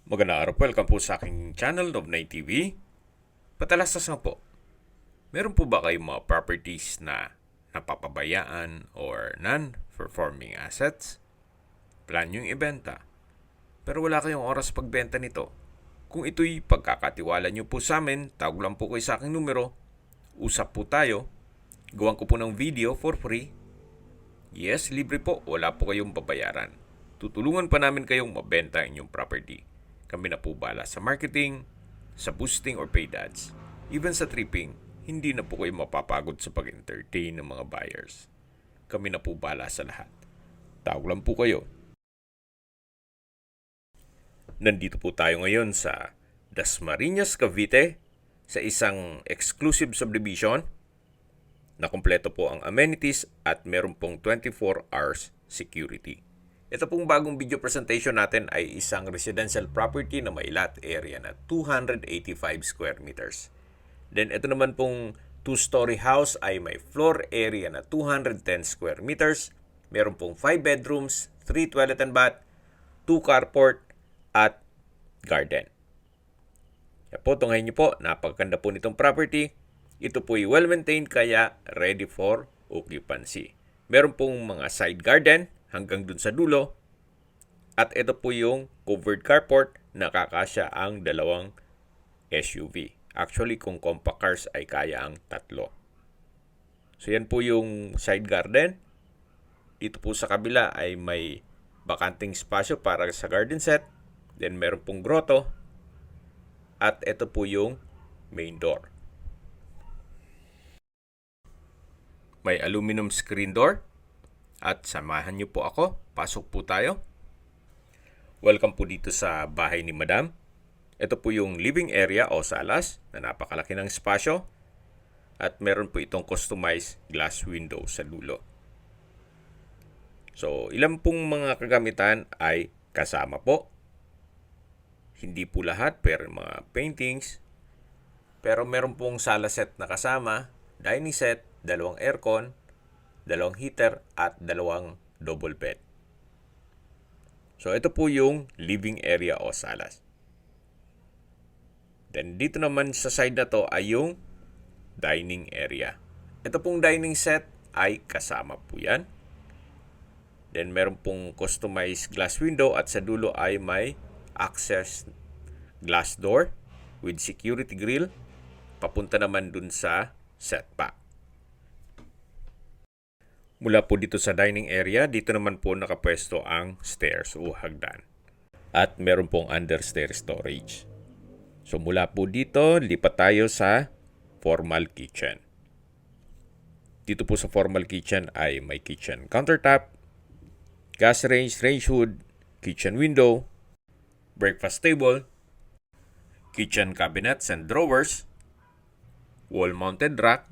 Magandang araw po. Welcome po sa aking channel, Nobnay TV. Patalastas nga po, meron po ba kayong mga properties na napapabayaan or non-performing assets? Plan yung ibenta, pero wala kayong oras pagbenta nito. Kung ito'y pagkakatiwala nyo po sa amin, tawag lang po kayo sa aking numero. Usap po tayo. Gawan ko po ng video for free. Yes, libre po. Wala po kayong babayaran. Tutulungan pa namin kayong mabenta inyong property. Kami na po bala sa marketing, sa boosting or paid ads. Even sa tripping, hindi na po kayo mapapagod sa pag-entertain ng mga buyers. Kami na po bala sa lahat. Tawag lang po kayo. Nandito po tayo ngayon sa Dasmariñas, Cavite, sa isang exclusive subdivision na kumpleto po ang amenities at meron pong 24 hours security. Ito pong bagong video presentation natin ay isang residential property na may lot area na 285 square meters. Then ito naman pong 2-story house ay may floor area na 210 square meters. Meron pong 5 bedrooms, 3 toilet and bath, 2 carport at garden. Kaya po, tungayin niyo po, napakaganda po nitong property. Ito po ay well-maintained kaya ready for occupancy. Meron pong mga side garden hanggang dun sa dulo. At ito po yung covered carport na kakasya ang dalawang SUV. Actually, kung compact cars ay kaya ang tatlo. So yan po yung side garden. Dito po sa kabila ay may bakanting spasyo para sa garden set. Then meron pong grotto. At ito po yung main door. May aluminum screen door. At samahan niyo po ako. Pasok po tayo. Welcome po dito sa bahay ni Madam. Ito po yung living area o salas na napakalaki ng spasyo. At meron po itong customized glass window sa dulo. So, ilan pong mga kagamitan ay kasama po. Hindi po lahat, pero mga paintings. Pero meron pong sala set na kasama, dining set, dalawang aircon, dalawang heater, at dalawang double bed. So, ito po yung living area o salas. Then, dito naman sa side na to ay yung dining area. Ito pong dining set ay kasama po yan. Then, meron pong customized glass window at sa dulo ay may access glass door with security grill. Papunta naman dun sa setback. Mula po dito sa dining area, dito naman po nakapwesto ang stairs o hagdan. At meron pong understair storage. So mula po dito, lipat tayo sa formal kitchen. Dito po sa formal kitchen ay may kitchen countertop, gas range, range hood, kitchen window, breakfast table, kitchen cabinets and drawers, wall-mounted rack,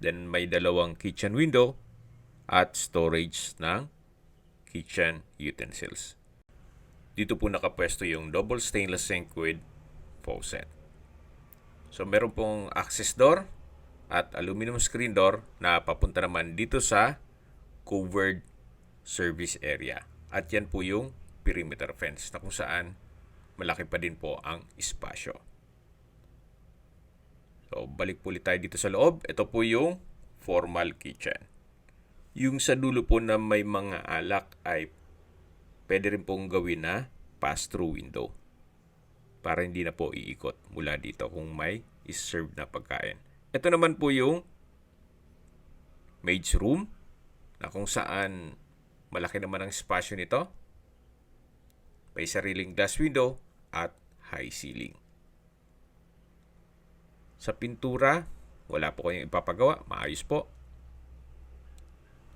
then may dalawang kitchen window, at storage ng kitchen utensils. Dito po nakapwesto yung double stainless sink with faucet. So meron pong access door at aluminum screen door na papunta naman dito sa covered service area. At yan po yung perimeter fence na kung saan malaki pa din po ang espasyo. So balik po ulit tayo dito sa loob. Ito po yung formal kitchen. Yung sa dulo po na may mga alak ay pwede rin pong gawin na pass-through window para hindi na po iikot mula dito kung may is-serve na pagkain. Ito naman po yung maid's room na kung saan malaki naman ang espasyo nito. May sariling glass window at high ceiling. Sa pintura, wala po kayong ipapagawa. Maayos po.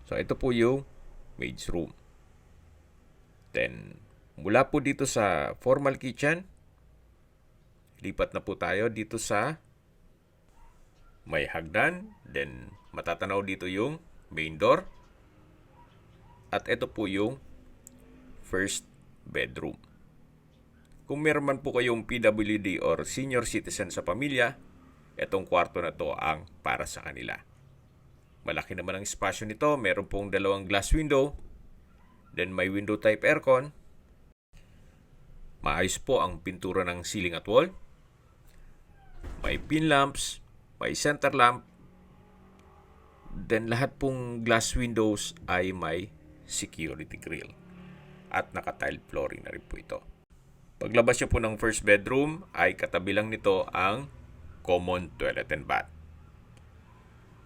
So, ito po yung maid's room. Then, mula po dito sa formal kitchen, lipat na po tayo dito sa may hagdan. Then, matatanaw dito yung main door. At ito po yung first bedroom. Kung meron man po kayong PWD or senior citizen sa pamilya, itong kwarto na to ang para sa kanila. Malaki naman ang espasyo nito. Meron pong dalawang glass window. Then may window type aircon. Maayos po ang pintura ng ceiling at wall. May pin lamps, may center lamp. Then lahat pong glass windows ay may security grill. At naka-tile flooring na rin po ito. Paglabas nyo po ng first bedroom ay katabi lang nito ang common toilet and bath.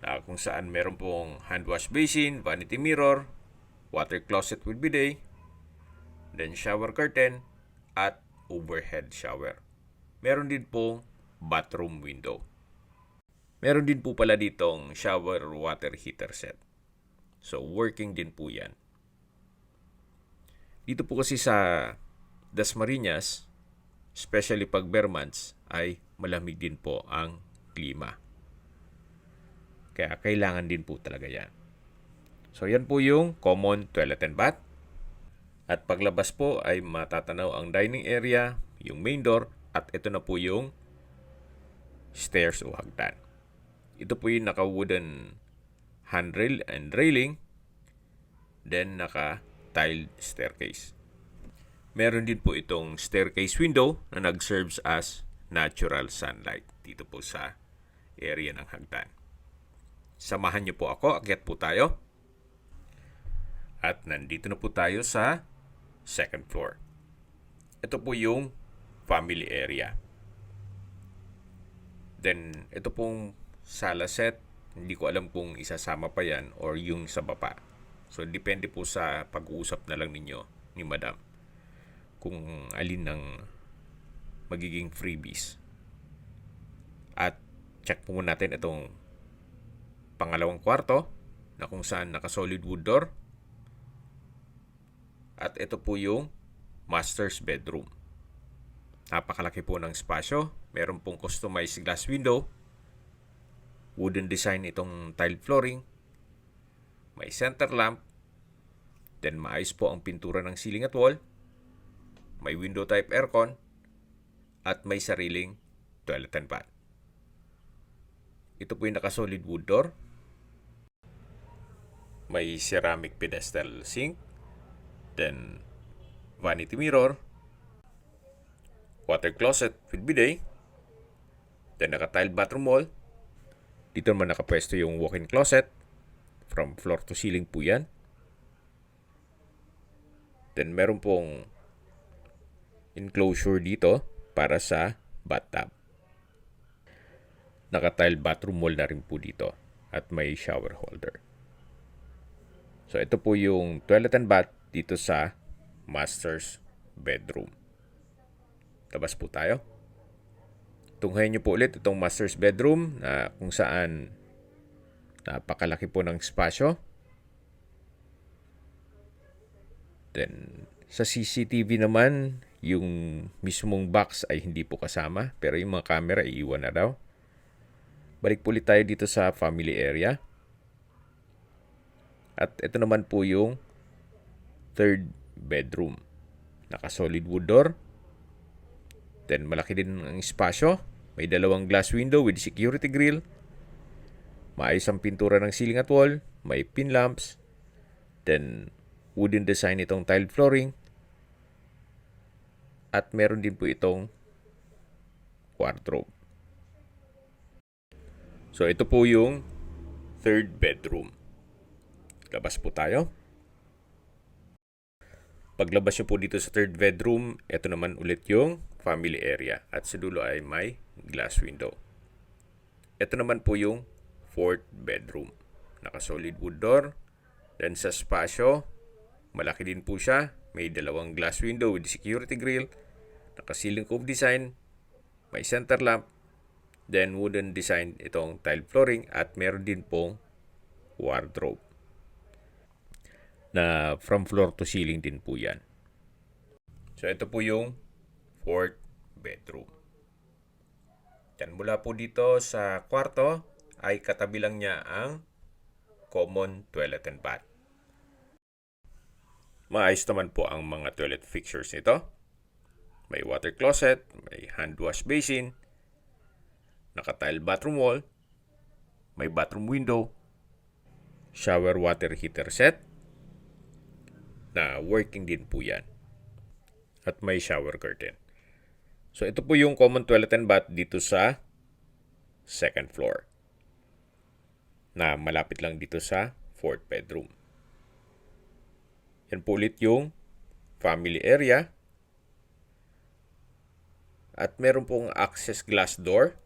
Na kung saan meron pong hand wash basin, vanity mirror, water closet with bidet, then shower curtain, at overhead shower. Meron din pong bathroom window. Meron din po pala ditong shower water heater set. So, working din po yan. Dito po kasi sa Dasmariñas, especially pag bare months, ay malamig din po ang klima. Kaya kailangan din po talaga yan. So, yan po yung common toilet and bath. At paglabas po ay matatanaw ang dining area, yung main door, at ito na po yung stairs o hagdan. Ito po yung naka-wooden handrail and railing, then naka-tiled staircase. Meron din po itong staircase window na nag-serves as natural sunlight dito po sa area ng hagdan. Samahan niyo po ako, akyat po tayo. At nandito na po tayo sa second floor. Ito po yung family area. Then, ito pong sala set. Hindi ko alam kung isasama pa yan or yung sa baba. So, depende po sa pag-uusap na lang ninyo ni Madam kung alin ng magiging freebies. At check po muna natin itong pangalawang kwarto na kung saan naka-solid wood door. At ito po yung master's bedroom. Napakalaki po ng spasyo. Meron pong customized glass window. Wooden design itong tile flooring. May center lamp. Then maayos po ang pintura ng ceiling at wall. May window type aircon. At may sariling toilet and bath. Ito po yung naka-solid wood door. May ceramic pedestal sink. Then vanity mirror. Water closet with bidet. Then naka-tiled bathroom wall. Dito naman nakapwesto yung walk-in closet. From floor to ceiling po yan. Then meron pong enclosure dito para sa bathtub. Naka-tiled bathroom wall na rin po dito. At may shower holder. So ito po yung toilet and bath dito sa master's bedroom. Labas po tayo. Tunghayin niyo po ulit itong master's bedroom na kung saan napakalaki po ng spasyo. Then, sa CCTV naman, yung mismong box ay hindi po kasama. Pero yung mga camera, iiwan na daw. Balik po ulit tayo dito sa family area. At ito naman po yung third bedroom. Naka-solid wood door. Then, malaki din ang espasyo. May dalawang glass window with security grill. Maayos ang pintura ng ceiling at wall. May pin lamps. Then, wooden design itong tiled flooring. At meron din po itong wardrobe. So, ito po yung third bedroom. Labas po tayo. Paglabas nyo po dito sa third bedroom, ito naman ulit yung family area. At sa dulo ay may glass window. Ito naman po yung fourth bedroom. Naka-solid wood door. Then sa spasyo, malaki din po siya. May dalawang glass window with security grill. Naka-ceiling cove design. May center lamp. Then wooden design itong tile flooring. At meron din pong wardrobe. Na from floor to ceiling din po yan. So ito po yung fourth bedroom. Yan, mula po dito sa kwarto ay katabi lang niya ang common toilet and bath. Maayos naman po ang mga toilet fixtures nito. May water closet, may hand wash basin, naka-tile bathroom wall, may bathroom window, shower water heater set, na working din po yan. at may shower curtain. So ito po yung common toilet and bath dito sa second floor na malapit lang dito sa fourth bedroom. Yan po ulit yung family area. At meron pong access glass door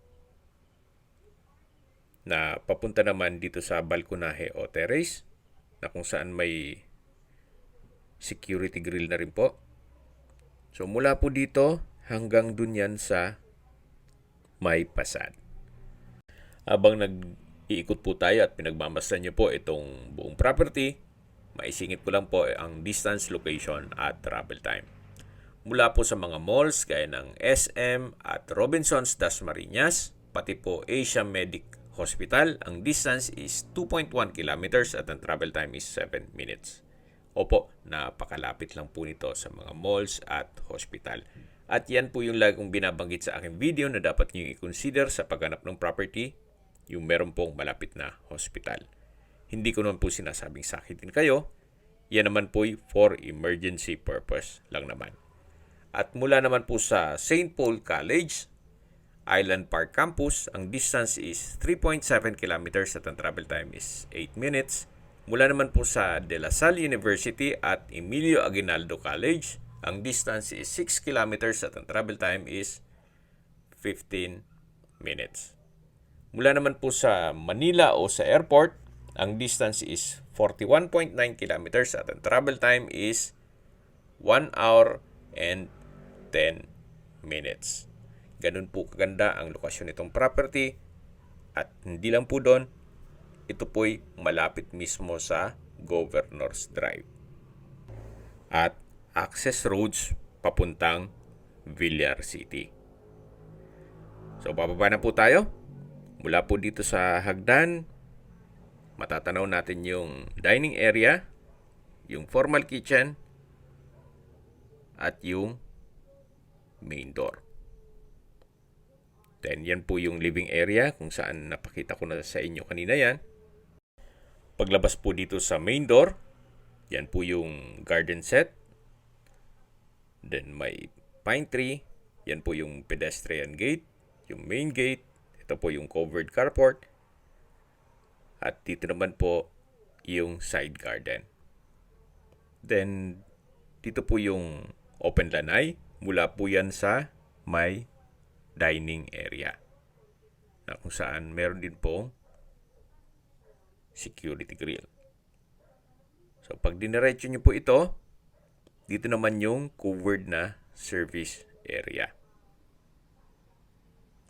na papunta naman dito sa balkonahe o terrace na kung saan may security grill na rin po. So mula po dito hanggang dun yan sa may pasad. Habang nag-iikot po tayo at pinagmamasdan nyo po itong buong property, maisingit ko lang po ang distance, location at travel time. Mula po sa mga malls gaya ng SM at Robinsons Dasmariñas, pati po Asia Medic Hospital, ang distance is 2.1 kilometers at ang travel time is 7 minutes. Opo, napakalapit lang po nito sa mga malls at hospital. At yan po yung lagi kong binabanggit sa aking video na dapat nyo i-consider sa paghanap ng property, yung meron pong malapit na hospital. Hindi ko naman po sinasabing sakitin kayo, yan naman po for emergency purpose lang naman. At mula naman po sa St. Paul College, Island Park Campus, ang distance is 3.7 kilometers at ang travel time is 8 minutes. Mula naman po sa De La Salle University at Emilio Aguinaldo College, ang distance is 6 kilometers at ang travel time is 15 minutes. Mula naman po sa Manila o sa airport, ang distance is 41.9 kilometers at ang travel time is 1 hour and 10 minutes. Ganun po kaganda ang lokasyon nitong property at hindi lang po doon, ito po'y malapit mismo sa Governor's Drive. At access roads papuntang Villar City. So bababa na po tayo. Mula po dito sa hagdan, matatanaw natin yung dining area, yung formal kitchen, at yung main door. Then yan po yung living area kung saan napakita ko na sa inyo kanina yan. Paglabas po dito sa main door, yan po yung garden set. Then may pine tree, yan po yung pedestrian gate, yung main gate, ito po yung covered carport. At dito naman po yung side garden. Then dito po yung open lanay. Mula po yan sa may dining area na kung saan meron din po security grill. So pag diniretso nyo po ito, dito naman yung covered na service area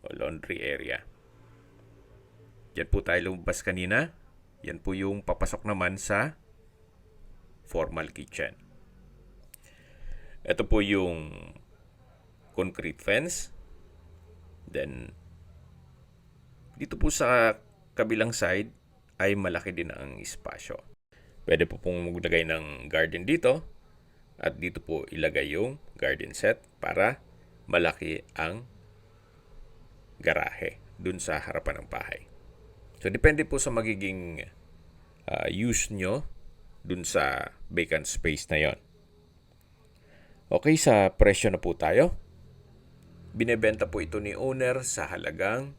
o laundry area. Yan po tayo lumabas kanina. Yan po yung papasok naman sa formal kitchen. Ito po yung concrete fence. Then, dito po sa kabilang side ay malaki din ang espasyo. Pwede po pong maglagay ng garden dito. At dito po ilagay yung garden set para malaki ang garahe dun sa harapan ng bahay. So, depende po sa magiging use nyo dun sa vacant space na yon. Okay, sa presyo na po tayo. Binebenta po ito ni owner sa halagang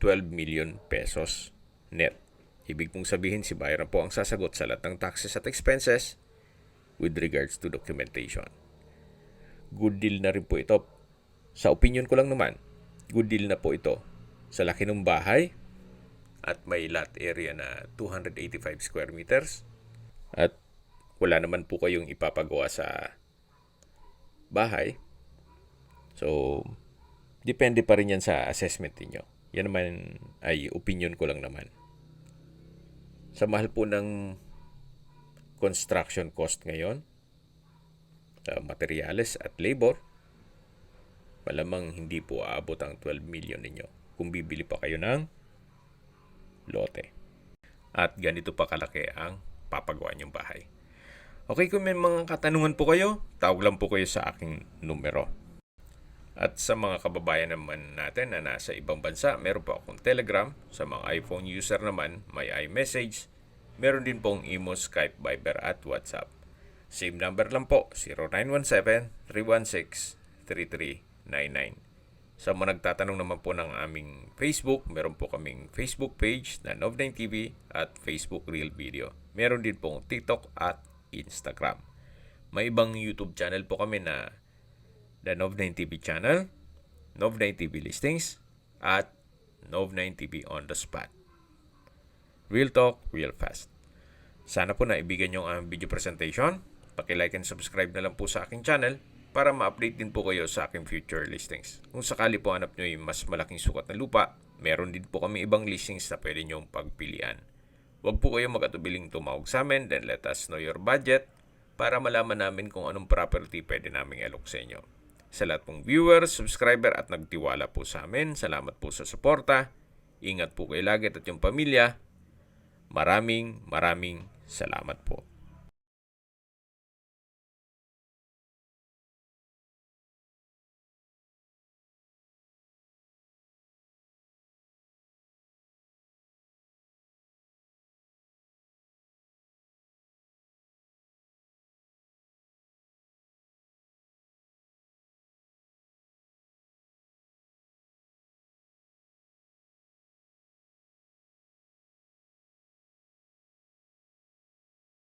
12 million pesos net. Ibig pong sabihin si buyer na po ang sasagot sa lahat ng taxes at expenses with regards to documentation. Good deal na rin po ito. Sa opinion ko lang naman, good deal na po ito. Sa laki ng bahay at may lot area na 285 square meters at wala naman po kayong ipapagawa sa bahay. So, depende pa rin yan sa assessment niyo. Yan naman ay opinion ko lang naman. Sa mahal po ng construction cost ngayon, materyales at labor, malamang hindi po aabot ang 12 million ninyo kung bibili pa kayo ng lote. At ganito pa kalaki ang papagawa niyong bahay. Okay, kung may mga katanungan po kayo, tawag lang po kayo sa aking numero. At sa mga kababayan naman natin na nasa ibang bansa, meron po akong Telegram. Sa mga iPhone user naman, may iMessage. Meron din pong Imo, Skype, Viber at WhatsApp. Same number lang po, 0917-316-3399. Sa mga nagtatanong naman po ng aming Facebook, meron po kaming Facebook page na Nov9TV at Facebook Real Video. Meron din pong TikTok at Instagram. May ibang YouTube channel po kami na The Nov9TV Channel, Nov9TV Listings, at Nov9TV On The Spot. Real Talk, Real Fast. Sana po naibigan nyo ang video presentation. Paki-like and subscribe na lang po sa aking channel para ma-update din po kayo sa aking future listings. Kung sakali po hanap nyo yung mas malaking sukat na lupa, meron din po kami ibang listings na pwede nyong pagpilian. Huwag po kayo mag-atubiling tumawag sa amin, then let us know your budget para malaman namin kung anong property pwede naming alok sa inyo. Sa lahat pong viewers, subscriber at nagtiwala po sa amin, salamat po sa suporta. Ingat po kayo lagi at yung pamilya. Maraming salamat po.